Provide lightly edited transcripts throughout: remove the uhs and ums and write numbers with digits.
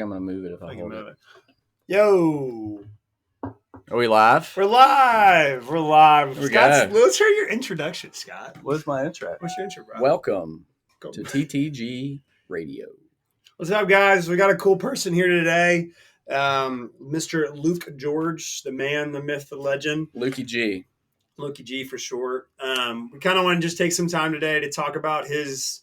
I'm going to move it if I hold it. Yo. Are we live? We're live. Scott, let's hear your introduction, Scott. What's my intro? What's your intro, bro? Welcome to TTG Radio. What's up, guys? We got a cool person here today. Mr. Luke George, the man, the myth, the legend. Lukey G. Lukey G for short. We kind of want to just take some time today to talk about his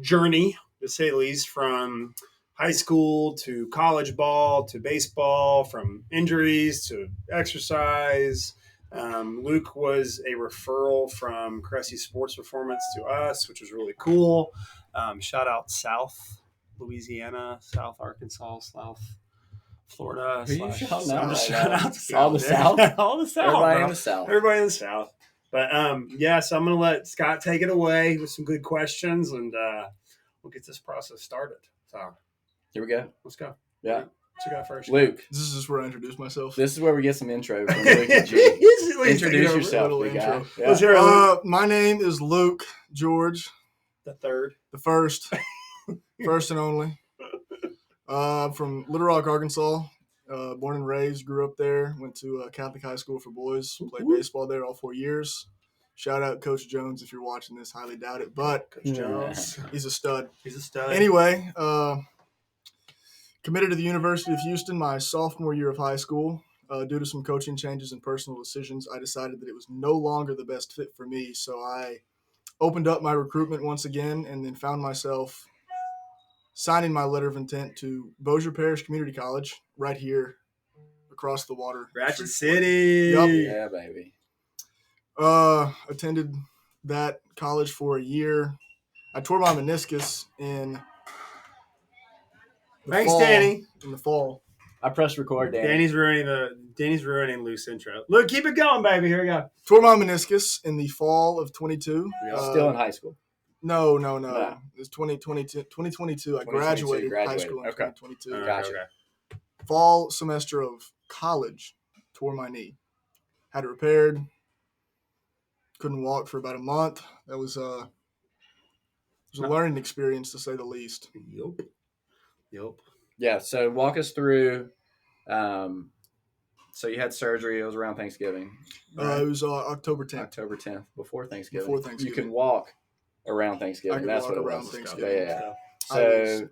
journey, to say the least, from high school to college ball to baseball, from injuries to exercise. Luke was a referral from Cressy Sports Performance to us, which was really cool. Shout out South Louisiana, South Arkansas, South Florida. I'm just shouting out to all the South. All the South. Everybody in the South. Everybody in the South. But so I'm going to let Scott take it away with some good questions, and we'll get this process started. So here we go. Let's go. Yeah. What you got first? Luke. This is just where I introduce myself. This is where we get some intro from Lukey G. Introduce yourself, big guy. Yeah. Let's hear it, my name is Luke George. The third. The first. First and only. From Little Rock, Arkansas. Born and raised, grew up there. Went to Catholic high school for boys. Played baseball there all 4 years. Shout out Coach Jones if you're watching this. Highly doubt it, but Coach Jones. He's a stud. He's a stud. Anyway, committed to the University of Houston my sophomore year of high school. Due to some coaching changes and personal decisions, I decided that it was no longer the best fit for me. So I opened up my recruitment once again and then found myself signing my letter of intent to Bossier Parish Community College right here across the water. Ratchet City. Yep. Yeah, baby. Attended that college for a year. I tore my meniscus in Danny. In the fall. I pressed record, Danny. Danny's ruining Luke's intro. Look, keep it going, baby. Here we go. Tore my meniscus in the fall of 22. Still in high school. No. It was 2022. I graduated high school in 2022. Gotcha. Okay. Fall semester of college, tore my knee. Had it repaired. Couldn't walk for about a month. That was a learning experience, to say the least. Yep. Yeah, so walk us through. So you had surgery. It was around Thanksgiving. It was October 10th. October 10th, before Thanksgiving. Before Thanksgiving. You could walk around Thanksgiving. That's what it was. Thanksgiving. Yeah. So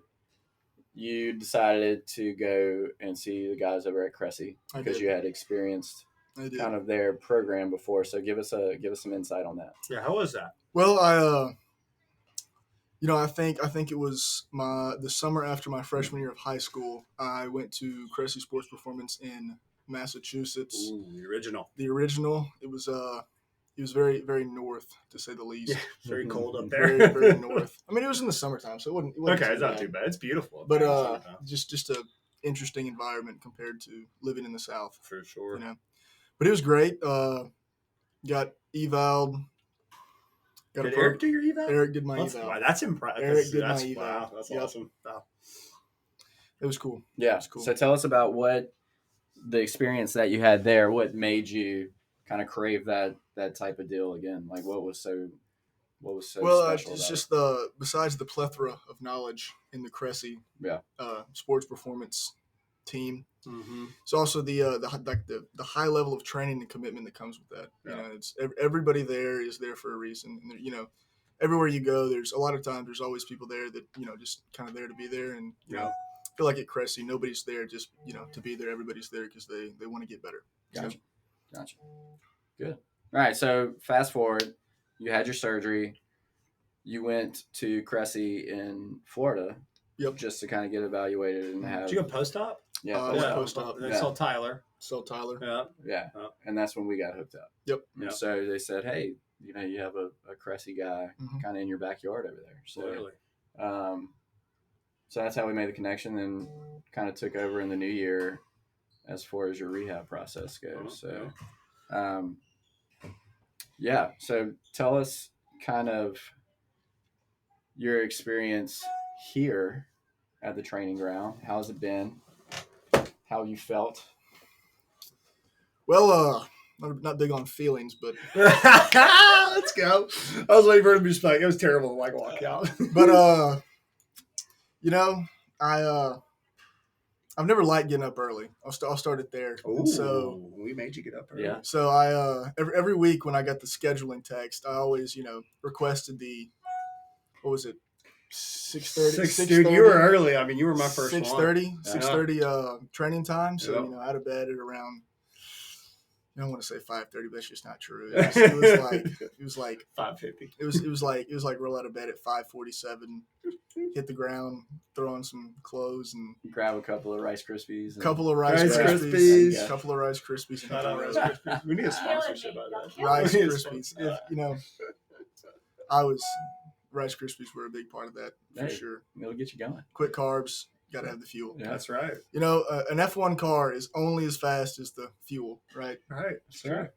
you decided to go and see the guys over at Cressy because you had experienced kind of their program before. So give us some insight on that. Yeah, how was that? Well, I think it was the summer after my freshman year of high school. I went to Cressy Sports Performance in Massachusetts. Ooh, the original. It was very, very north, to say the least. Yeah, very cold up there. Very, very north. I mean, it was in the summertime, so it wasn't okay, it's not too bad. It's beautiful. But just a interesting environment compared to living in the South. For sure. But it was great. Got eval'd. Did Eric do your eval? Eric did my eval. Wow, that's impressive. Eric did my eval. Wow, that's awesome. Wow. It was cool. Yeah. It was cool. So tell us about what the experience that you had there, what made you kind of crave that type of deal again? Like what was so special it's about just it? Besides the plethora of knowledge in the Cressy sports performance team. Mm-hmm. It's also the high level of training and commitment that comes with that. Yeah. It's everybody there is there for a reason. And everywhere you go, there's a lot of times there's always people there that just kind of there to be there. And I feel like at Cressy, nobody's there just to be there. Everybody's there because they want to get better. Gotcha. Good. All right. So fast forward, you had your surgery. You went to Cressy in Florida. Yep. Just to kind of get evaluated and have. Did you go post-op? Yeah. Post-op. They saw Tyler. Yeah. And that's when we got hooked up. Yep. And so they said, hey, you have a Cressy guy kind of in your backyard over there. So, really? So that's how we made the connection and kind of took over in the new year as far as your rehab process goes. So, So tell us kind of your experience here at the training ground. How's it been? How you felt? Well, not big on feelings, but let's go. I was waiting for him to be respect. It was terrible to walk out. But I've never liked getting up early. I'll start it there. Oh, so we made you get up early. Yeah. So I every week when I got the scheduling text, I always requested what was it, 6:30. Dude, you were early. I mean, you were my first 6:30 training time. So Yep. out of bed at around. I don't want to say 5:30, but that's just not true. It was like 5:50. It was like roll out of bed at 5:47, hit the ground, throw on some clothes, and grab a couple of Rice Krispies. Couple of Rice Krispies. Shout out Rice Krispies. We need a sponsorship by that. Rice Krispies. Rice Krispies were a big part of that for sure. It'll get you going. Quick carbs. Got to have the fuel. Yeah. That's right. An F1 car is only as fast as the fuel, right? Right. Sure.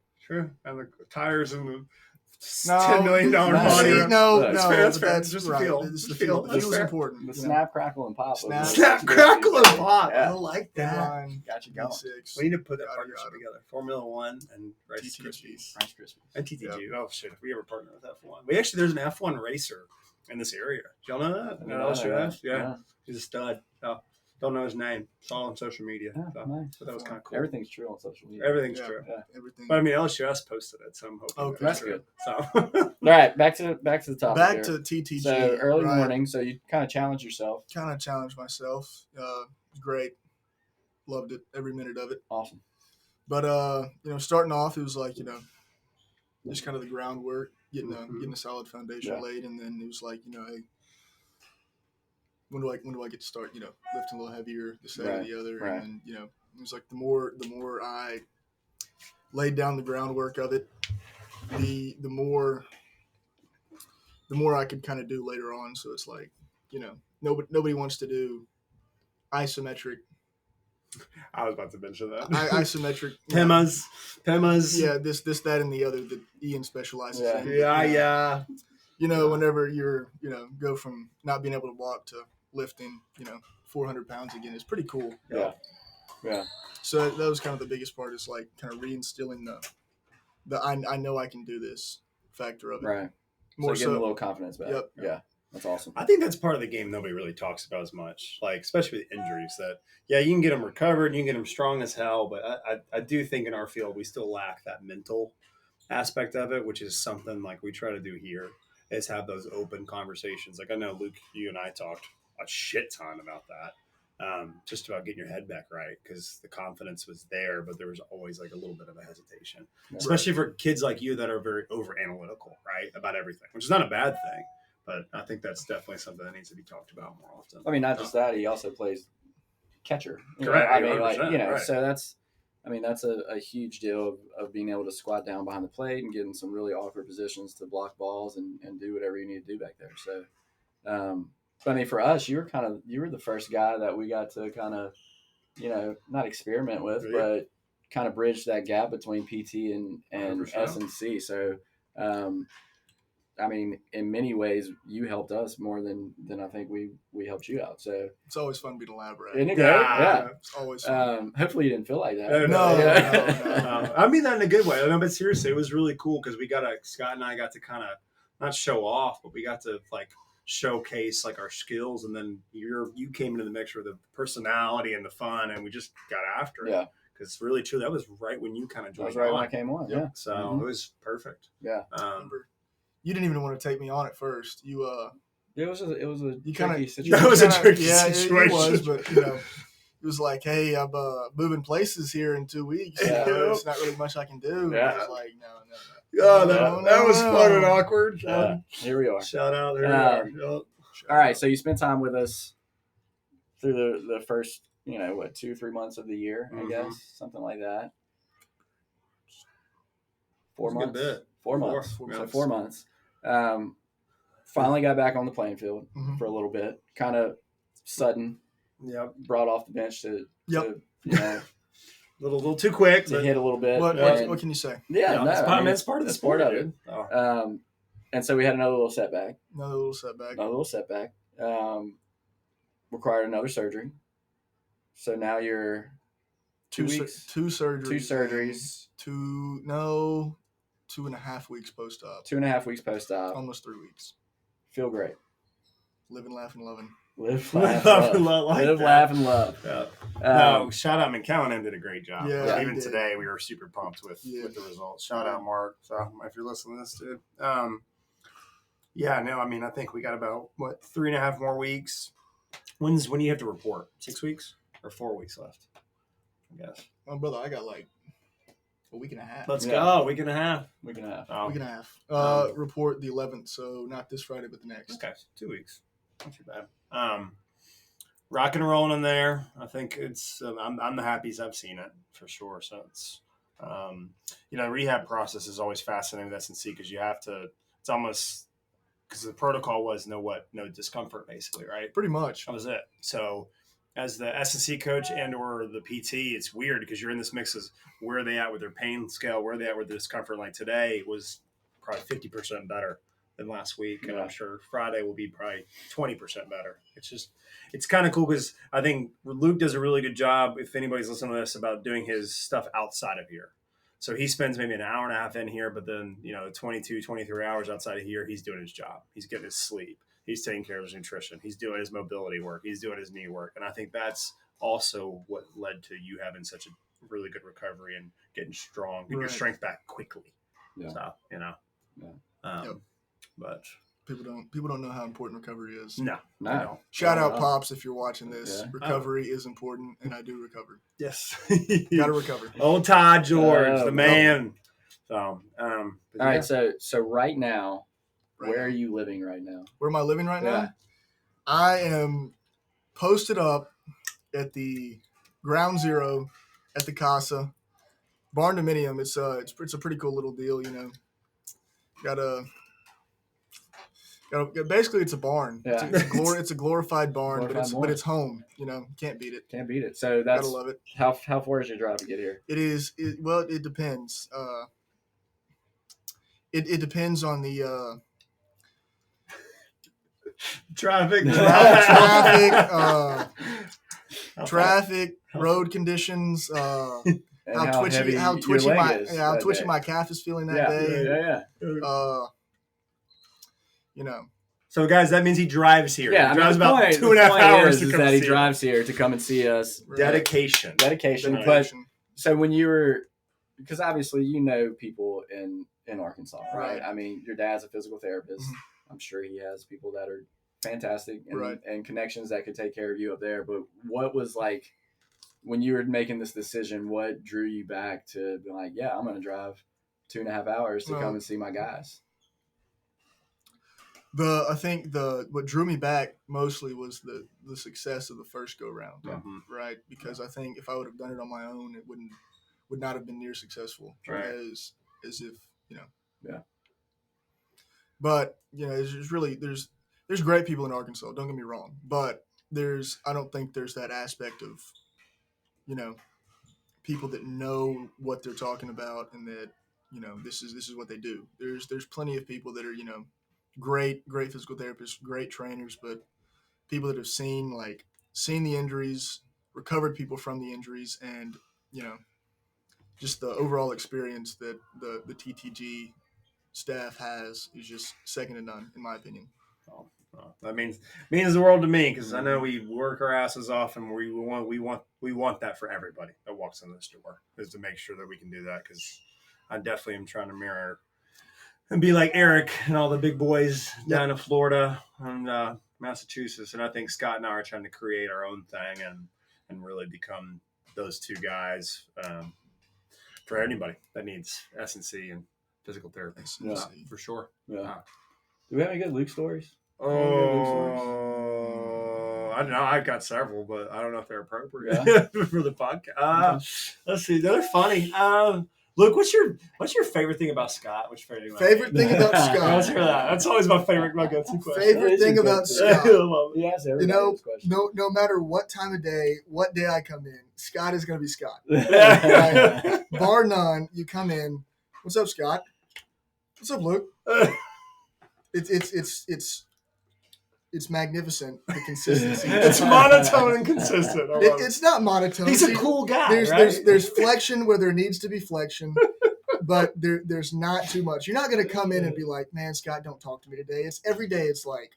And the tires and the $10 million body. No, that's fair. That's just right. the fuel. It's the fuel. The fuel is important. The snap, crackle, and pop. Snap, crackle, and pop. Yeah. I like that. Got you going. V6. We need to put that partnership together. Formula One and Rice Krispies. Rice Krispies. And TTG. Yep. Oh, shit. If we ever partner with F1. There's an F1 racer in this area. Do y'all know that? Yeah. He's a stud. Oh, don't know his name. Saw on social media. Nice. So that was kind of cool. Everything's true on social media. Everything's true. Yeah. Everything. But I mean, LSUS posted it, so I'm hoping that's true. good. So. All right, back to the topic. Back here. to TTG. So early morning. So you kind of challenge yourself. Kind of challenged myself. Great. Loved it. Every minute of it. Awesome. But starting off, it was like just kind of the groundwork, getting a solid foundation laid, and then it was like hey, when do I get to start lifting a little heavier, this, that, or the other, right. And then it was like the more I laid down the groundwork of it, the more I could kind of do later on. So it's like nobody wants to do isometric. I was about to mention that. Isometric. PEMAs. Yeah, this, that, and the other that Ian specializes in. Yeah. Whenever you're, go from not being able to walk to lifting, 400 pounds again, it's pretty cool. Yeah. So that was kind of the biggest part, is like kind of reinstilling the I know I can do this factor of it. Right. More so getting a little confidence back. Yep. Yeah. That's awesome. I think that's part of the game nobody really talks about as much, like especially with injuries. That you can get them recovered, you can get them strong as hell, but I do think in our field we still lack that mental aspect of it, which is something like we try to do here, is have those open conversations. Like I know Luke, you and I talked a shit ton about that, just about getting your head back right, because the confidence was there, but there was always like a little bit of a hesitation, especially for kids like you that are very over analytical, right, about everything, which is not a bad thing. But I think that's definitely something that needs to be talked about more often. I mean, not just that, he also plays catcher. Correct. I mean, right. So that's a huge deal of being able to squat down behind the plate and get in some really awkward positions to block balls and do whatever you need to do back there. So, but I mean, for us, you were the first guy that we got to kind of, not experiment with, but kind of bridge that gap between PT and 100%. S&C. So, I mean, in many ways, you helped us more than I think we helped you out. So it's always fun to be elaborate. Isn't it great? Yeah. It's always fun. Hopefully you didn't feel like that. No. I mean that in a good way. No, but seriously, it was really cool because Scott and I got to kind of not show off, but we got to like showcase like our skills, and then you came into the mix with the personality and the fun, and we just got after it. Yeah. Because really, too, that was right when you kind of joined. That was right when I came on. Yeah. So it was perfect. Yeah. You didn't even want to take me on at first. It was a you tricky situation. That was a tricky situation. It was, but it was like, hey, I'm moving places here in 2 weeks. There's not really much I can do. Yeah. I was like, no. That was fun and awkward. Here we are. Shout out. Here we are. All right, so you spent time with us through the first, 2-3 months of the year, I guess, something like that. 4 months. 4 months. So 4 months. Finally got back on the playing field for a little bit. Kind of sudden. Yep. Brought off the bench to little too quick to hit a little bit. What can you say? Yeah, it's part of the sport of it. Oh. And so we had another little setback. Required another surgery. So now you're 2 weeks. Two surgeries. 2.5 weeks post-op. 2.5 weeks post-op. Almost 3 weeks. Feel great. Living, laughing, loving. Live, laugh, and love. Like Live, laugh, and love. Yeah. No, shout out McCallum did a great job. Yeah, even today we were super pumped with the results. Shout out Mark. So if you're listening to this, dude. I think we got about 3.5 more weeks. When do you have to report? 6 weeks or 4 weeks left? I guess. Oh, brother, I got like a week and a half. Let's go. Week and a half. Week and a half. Report the 11th, so not this Friday, but the next. Okay, 2 weeks. Not too bad. Rock and rolling in there. I think it's. I'm the happiest I've seen it for sure. So it's. Rehab process is always fascinating with S&C because you have to. It's almost because the protocol was no discomfort basically, right? Pretty much. That was it. So. As the S&C coach and or the PT, it's weird because you're in this mix of where are they at with their pain scale, where are they at with the discomfort. Like today was probably 50% better than last week, and I'm sure Friday will be probably 20% better. It's kind of cool because I think Luke does a really good job, if anybody's listening to this, about doing his stuff outside of here. So he spends maybe an hour and a half in here, but then 22, 23 hours outside of here, he's doing his job. He's getting his sleep. He's taking care of his nutrition. He's doing his mobility work. He's doing his knee work. And I think that's also what led to you having such a really good recovery and getting strong, getting your strength back quickly. Yeah. So, but people don't know how important recovery is. No. Shout out Pops if you're watching this. Yeah. Recovery is important, and I do recover. Yes. Got to recover. Old Todd George, the man. So, all right. So right now, where are you living right now? Where am I living right now? I am posted up at the ground zero at the Casa barn dominium. It's a pretty cool little deal, basically it's a barn. Yeah. It's a glorified barn, but it's home. Can't beat it. Can't beat it. So that's gotta love it. How far is your drive to get here? It depends. It depends on the. Traffic, road conditions, how twitchy my calf is feeling that day. So guys, that means he drives here. Yeah, he drives about 2.5 hours to come that see he drives here to come and see us. Right. Dedication. But so when you were, because obviously people in Arkansas, right? I mean, your dad's a physical therapist. Mm-hmm. I'm sure he has people that are fantastic and connections that could take care of you up there. But what was like when you were making this decision? What drew you back to be like, yeah, I'm going to drive 2.5 hours to come and see my guys? I think what drew me back mostly was the success of the first go round, right? Because I think if I would have done it on my own, it would not have been near successful as if Yeah. But there's great people in Arkansas. Don't get me wrong, but I don't think there's that aspect of, people that know what they're talking about and that, this is what they do. There's plenty of people that are, great physical therapists, great trainers, but people that have seen the injuries, recovered people from the injuries, and, just the overall experience that the TTG staff has is just second to none, in my opinion. That means the world to me, because I know we work our asses off, and we want that for everybody that walks in this door, is to make sure that we can do that. Because I definitely am trying to mirror and be like Eric and all the big boys down in Florida and Massachusetts, and I think Scott and I are trying to create our own thing and really become those two guys for anybody that needs S&C and physical therapy. For sure. Yeah. Do we have any good Luke stories? I don't know. I've got several, but I don't know if they're appropriate for the podcast. Let's see. They're funny. Luke, what's your favorite thing about Scott? What's your favorite thing about Scott? Let's hear that. That's always my go-to question. Favorite thing about Scott? Yes, no matter what time of day, what day I come in, Scott is going to be Scott. Bar none. You come in. What's up, Scott? What's up, Luke? It's magnificent, the consistency. It's monotone and consistent. It's not monotone. He's a cool guy, There's flexion where there needs to be flexion, but there's not too much. You're not going to come in and be like, man, Scott, don't talk to me today. It's every day. It's like,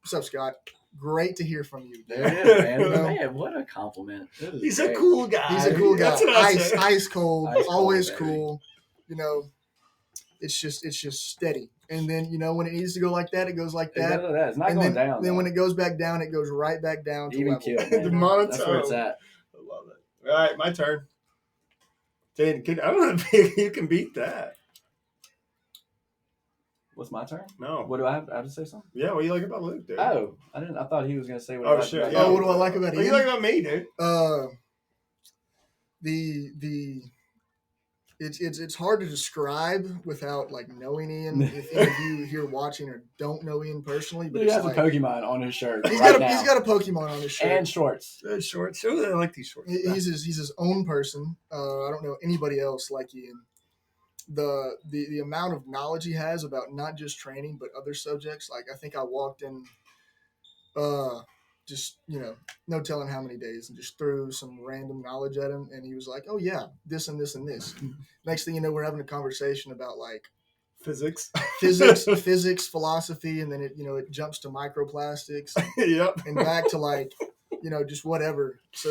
what's up, Scott? Great to hear from you. There it is, man. Man, what a compliment. He's a cool guy. He's a cool guy. That's what I say. Ice cold, always baby. cool. You know, it's just steady. And then, you know, when it needs to go like that, it goes like that. It's not going down. Then when it goes back down, it goes right back down to even level. kill, The monotone. That's where it's at. I love it. All right, my turn. Dane, I don't know if you can beat that. What's my turn? No. What do I have? I have to say something? Yeah, what do you like about Luke, dude? Oh, I thought he was going to say what. Oh, shit. Oh, what do I like about What do you like about me, dude? It's hard to describe without like knowing Ian. If any of you here watching or don't know Ian personally, but he has a Pokemon on his shirt. He's now. He's got a Pokemon on his shirt and shorts. Shorts. Oh, I like these shorts. He's his own person. I don't know anybody else like Ian. The amount of knowledge he has about not just training but other subjects. Like I think I walked in, just no telling how many days, and just threw some random knowledge at him, and he was like, "Oh yeah, this and this and this." Next thing you know, we're having a conversation about like physics, philosophy, and then it jumps to microplastics. Yep, and back to like just whatever. So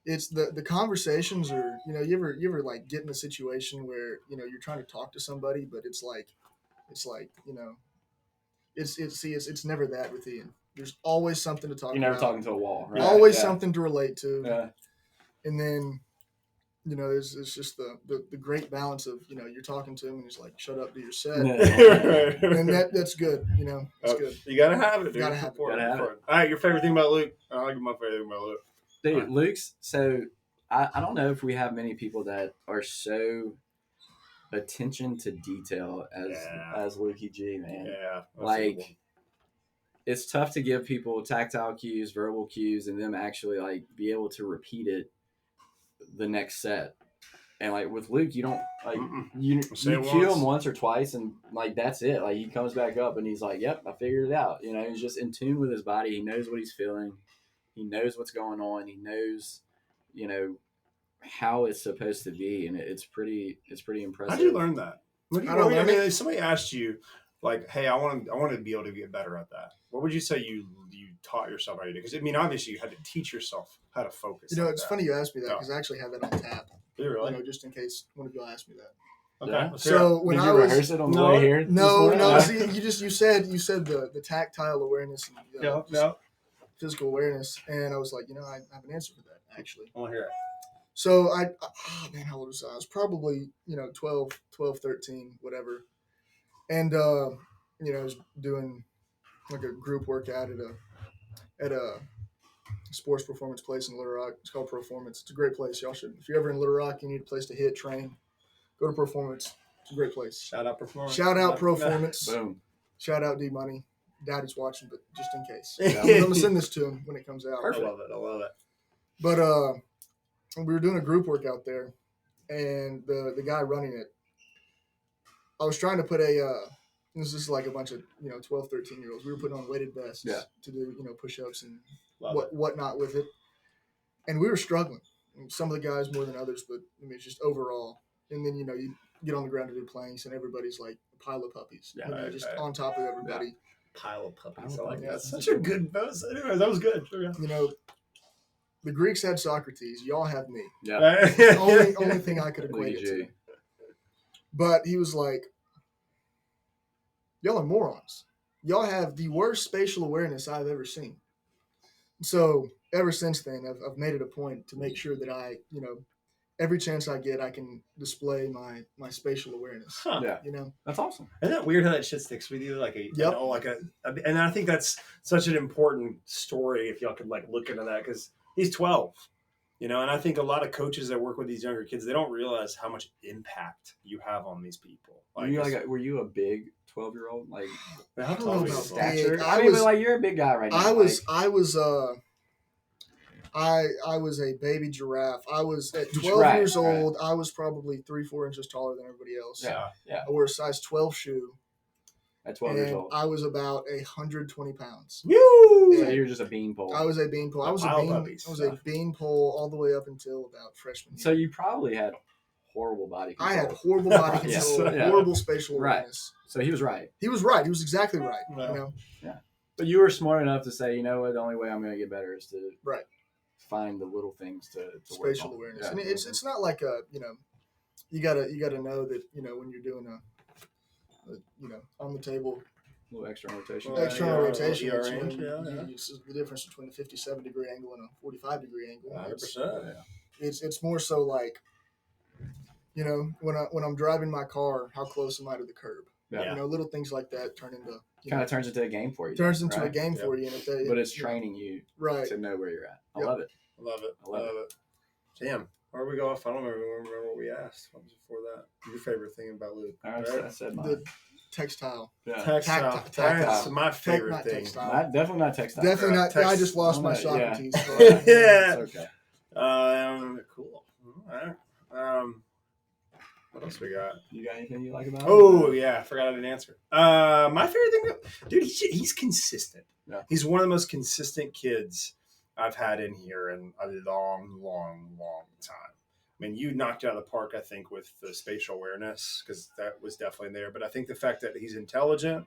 it's the conversations are, you ever like get in a situation where, you're trying to talk to somebody, but it's never that with Ian. There's always something to talk about. You're never talking to a wall, right? Always something to relate to. Yeah. And then, it's just the great balance of, you're talking to him and he's like, shut up, do your set. And that's good, it's good. You gotta have it, dude. You gotta have it. All right, your favorite thing about Luke? I like my favorite thing about Luke. Dude, Luke's, so I don't know if we have many people that are so attention to detail as Lukey G, man. Yeah. Like, it's tough to give people tactile cues, verbal cues, and them actually, like, be able to repeat it the next set. And, like, with Luke, you don't, like, you cue him once or twice, and, like, that's it. Like, he comes back up, and he's like, yep, I figured it out. He's just in tune with his body. He knows what he's feeling. He knows what's going on. He knows, how it's supposed to be, and it's pretty impressive. How did you learn that? If somebody asked you, like, "Hey, I want to be able to get better at that." What would you say you taught yourself how to do? Because obviously, you had to teach yourself how to focus. It's funny you asked me that because I actually have that on tap. Do you really? Just in case one of y'all asked me that. Okay. Yeah. So when did I you was rehearse it on the way here? No. See, you said the tactile awareness and physical awareness, and I was like, I have an answer for that actually. I want to hear it. So how old was I? I was probably 12, 13, whatever, and I was doing like a group workout at a sports performance place in Little Rock. It's called Performance. It's a great place. Y'all should, if you're ever in Little Rock, you need a place to hit, train, go to Performance. It's a great place. Shout out Performance. Boom. Shout out D Money. Daddy's watching, but just in case. I'm gonna send this to him when it comes out. Perfect. I love it. But we were doing a group workout there, and the guy running it, I was trying to put this is like a bunch of 12, 13-year-olds. We were putting on weighted vests to do push-ups and whatnot with it, and we were struggling. Some of the guys more than others, but it's just overall. And then you get on the ground to do planks, and everybody's like a pile of puppies. Just on top of everybody. Yeah. Pile of puppies. I like that. Such a good post. Anyway, that was good. The Greeks had Socrates. Y'all have me. Yeah. only thing I could equate it to. But he was like, y'all are morons. Y'all have the worst spatial awareness I've ever seen. So ever since then, I've made it a point to make sure that I, every chance I get, I can display my spatial awareness. Huh. Yeah. That's awesome. Isn't that weird how that shit sticks with you? And I think that's such an important story if y'all could like look into that, because he's 12, and I think a lot of coaches that work with these younger kids, they don't realize how much impact you have on these people. Like, were you a big 12-year-old? Like, I don't know about stature. big. Like you're a big guy right now. I was a baby giraffe. I was at 12 years old. I was probably 3-4 inches taller than everybody else. Yeah. I wore a size 12 shoe. At 12 years old. I was about 120 pounds. Woo! So you were just a beanpole. I was a beanpole. I was a beanpole all the way up until about freshman year. So you probably had horrible body control. I had horrible body control, horrible spatial awareness. So he was right. He was right. He was exactly right. Yeah. But you were smart enough to say, you know what, the only way I'm going to get better is to Right. find the little things to spatial work on. awareness. Yeah. And it's not like you gotta know that when you're doing a on the table. Little external rotation. External rotation. Yeah. It's the difference between a 57-degree angle and a 45-degree angle. 100%. It's more so like, when I'm driving my car, how close am I to the curb? Yeah. Little things like that turns into a game for you. Turns into a game for you. And but it's training you to know where you're at. I love it. I love it. Damn. Where we go off? I don't remember what we asked. What was before that? Your favorite thing about Luke? I said mine. The textile. Yeah. Tactile. That's my favorite thing. Definitely not textile. Definitely not. I just lost my Socrates. Yeah. It's okay. Cool. All right. What else we got? You got anything you like about it? Oh, yeah. I forgot I didn't answer. My favorite thing, dude, he's consistent. Yeah. He's one of the most consistent kids I've had in here in a long, long, long time. I mean, you knocked it out of the park, I think, with the spatial awareness, because that was definitely there. But I think the fact that he's intelligent,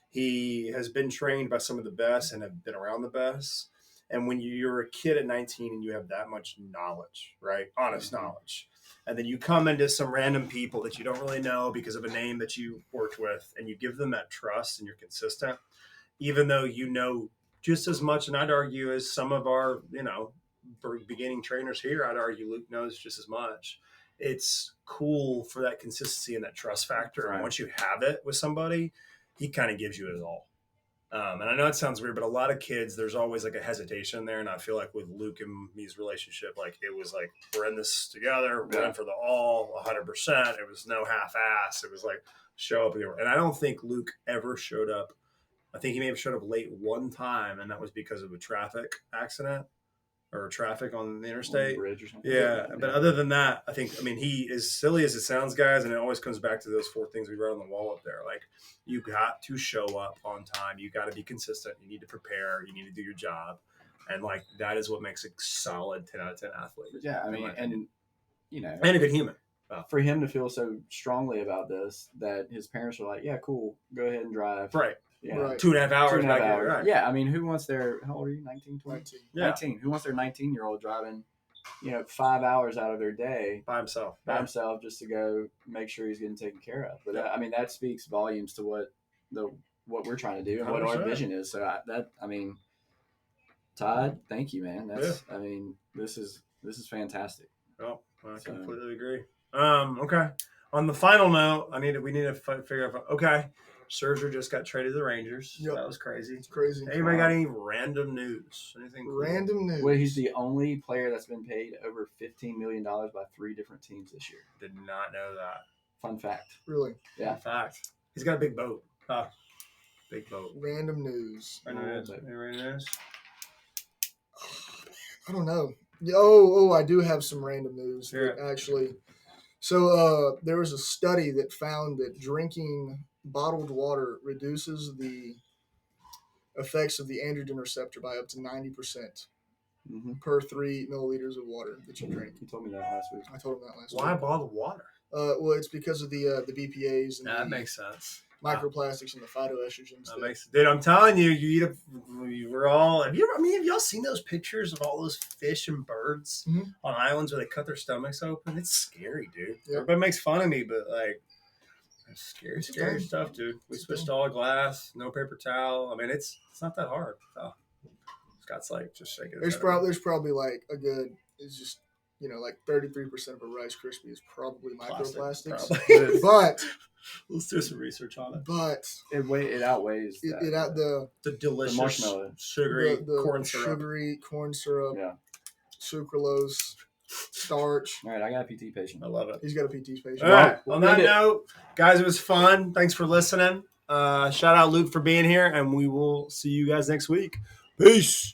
he has been trained by some of the best and have been around the best. And when you're a kid at 19 and you have that much knowledge, right? Honest knowledge. And then you come into some random people that you don't really know because of a name that you worked with, and you give them that trust and you're consistent, even though you know just as much, and I'd argue as some of our, beginning trainers here, I'd argue Luke knows just as much. It's cool for that consistency and that trust factor. Right. And once you have it with somebody, he kind of gives you his all. And I know it sounds weird, but a lot of kids, there's always like a hesitation there. And I feel like with Luke and me's relationship, like it was like, we're in this together, we're in for the all 100%. It was no half-ass. It was like, show up. And I don't think Luke ever showed up. I think he may have showed up late one time, and that was because of a traffic accident or traffic on the interstate. On the bridge or something. Yeah. But other than that, he, as silly as it sounds, guys, and it always comes back to those 4 things we wrote on the wall up there. Like, you got to show up on time. You got to be consistent. You need to prepare. You need to do your job. And, like, that is what makes a solid 10 out of 10 athlete. Yeah, and a good human. For him to feel so strongly about this, that his parents were like, yeah, cool, go ahead and drive. Right. Yeah. Right. 2.5 hours. 2.5 hours. Right. Yeah, I mean, who wants how old are you, 19, 20? 19. Yeah. 19. Who wants their 19-year-old driving, 5 hours out of their day By himself. just to go make sure he's getting taken care of? But that speaks volumes to what we're trying to do and what our 100%. vision is. So Todd, thank you, man. This is fantastic. Oh, I completely agree. Okay. On the final note, we need to figure out. Okay, Scherzer just got traded to the Rangers. Yep. That was crazy. It's crazy. Anybody got any random news? Anything? Cool? Random news. Well, he's the only player that's been paid over $15 million by 3 different teams this year. Did not know that. Fun fact. Really? Yeah. Fun fact. He's got a big boat. Big boat. Random news. Random news. I don't know. I do have some random news. Sure. Actually. So there was a study that found that drinking bottled water reduces the effects of the androgen receptor by up to 90% per 3 milliliters of water that you drink. You told me that last week. I told him that last week. Why bottled water? Well, it's because of the BPAs and That makes sense. microplastics and the phytoestrogens. Dude, I'm telling you, have y'all seen those pictures of all those fish and birds on islands where they cut their stomachs open? It's scary, dude. Yep. Everybody makes fun of me, but like, it's scary stuff, dude. We switched to all glass, no paper towel. I mean, it's not that hard. So, Scott's like just shaking his head. There's probably like a good, it's just, like 33% of a Rice Krispie is probably microplastics. Probably. But let's do some research on it. But it outweighs the delicious marshmallow, sugary corn syrup, yeah, sucralose, starch. All right, I got a PT patient. I love it. He's got a PT patient. All right. On that note, guys, it was fun. Thanks for listening. Shout out Luke for being here, and we will see you guys next week. Peace.